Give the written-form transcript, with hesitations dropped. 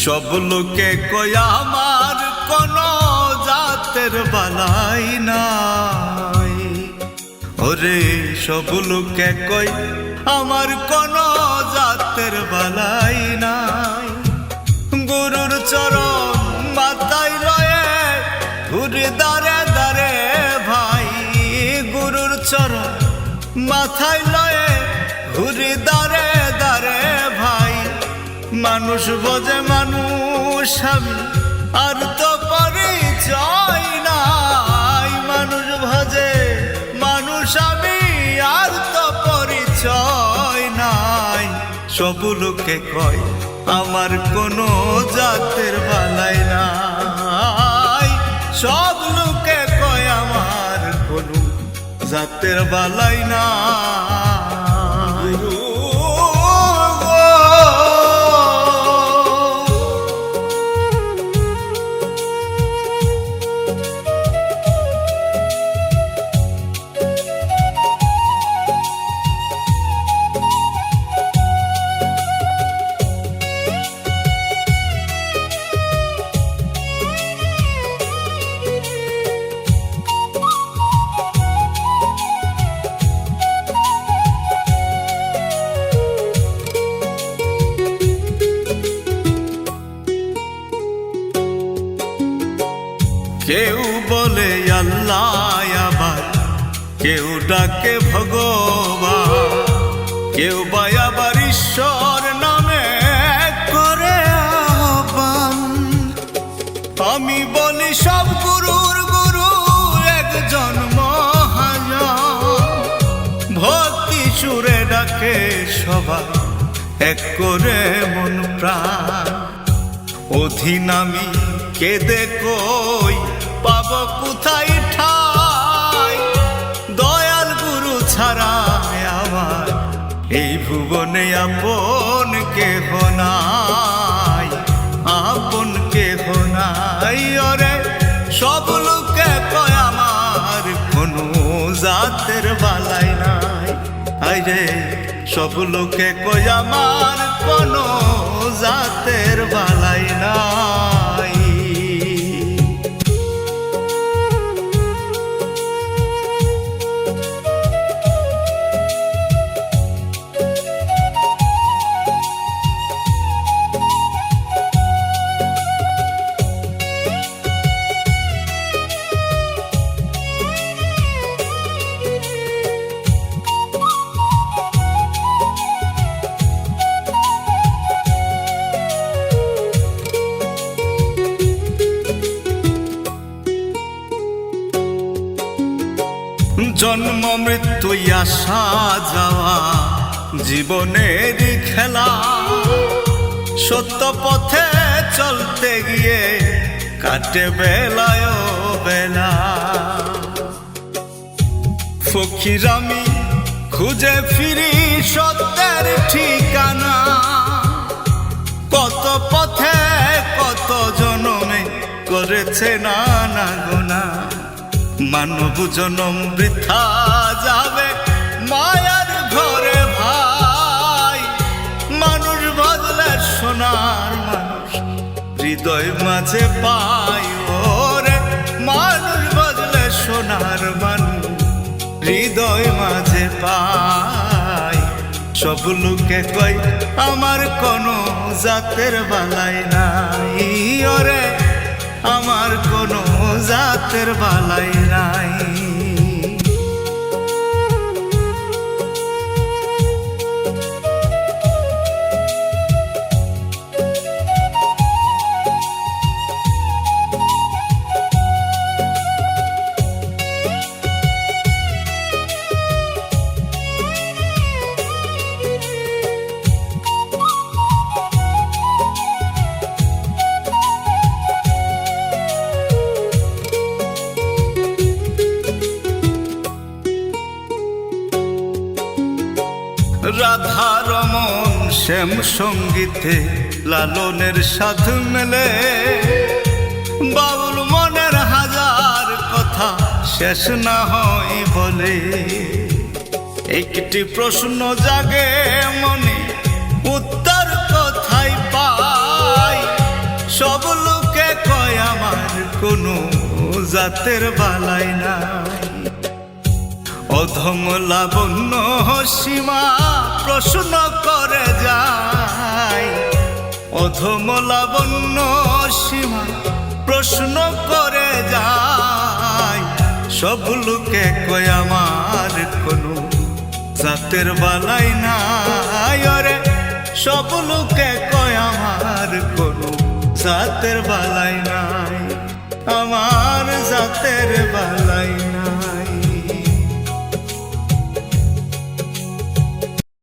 সব লোকে কই আমার কোনো জাতের বালাই নাই। ওরে সব লোকে কই আমার কোনো জাতের বালাই নাই। গুরুর চরণ মাথায় লয়ে ঘুরে দাঁড়ে দাঁড়ে ভাই, গুরুর চরণ মাথায় লয়ে ঘুরে দাঁড়ে দাঁড়ে ভাই। মানুষ বোঝে মানুষ আমি আর তো পরিচয় নাই। মানুষ ভজে মানুষ আমি আর তো পরিচয় নাই। সব লোকে কয় আমার কোনো জাতের বালাই নাই। সব লোকে কয় আমার কোনো জাতের বালাই নাই। কেউ বলে আল্লাহ, আবার কেউ ডাকে ভগবান, কেউ বা আবার ঈশ্বর নামে করে আহ্বান। আমি বলি সব গুরুর গুরু একজন মহাজন। ভক্তি সুরে ডাকে সবাই এক করে মন প্রাণ। অধীন আমি কেঁদে কই পাব কোথায় ঠাই। দয়াল গুরু ছাড়া আমার এই ভুবনে আপন কেহ নাই, আপন কেহ নাই। ওরে সব লোকে কয় আমার কোনো জাতের বালাই নাই। আইরে সব লোকে কয় আমার কোনো জাতের বালাই নাই। জন্ম মৃত্যু আসা যাওয়া জীবনের খেলা। সত্য পথে চলতে গিয়ে কাটে বেলায় বেলা। ফকির আমি খুঁজে ফিরি সত্যের ঠিকানা। কত পথে কত জনমে করেছে নানা গুনাহ। মানব জনম বৃথা যাবে মায়ার ঘরে ভাই। মানুষ বদলে সোনার মানুষ হৃদয় মাঝে পাই। ওরে মানুষ বদলে সোনার মানুষ হৃদয় মাঝে পাই। সব লোকে কই আমার কোনো জাতের বালাই নাই। ওরে আমার কোনো জাতের বালাই নাই। রাধা রমন শ্যাম সঙ্গীতে লালনের সাধ মেলে। বাউল মনের হাজার কথা শেষ না হয় বলে। একটি প্রশ্ন জাগে মনে, উত্তর কোথায় পাই। কোনো জাতের বালাই নাই। অধম লাবণ্য সীমা প্রশ্ন করে যায়, অধম লাবণ্য সীমা প্রশ্ন করে যায়। সব লোকে কয় আমার কোনো জাতের বালাই নাই, ওরে সব লোকে কয় আমার কোনো জাতের বালাই নাই, আমার জাতের বালাই নাই।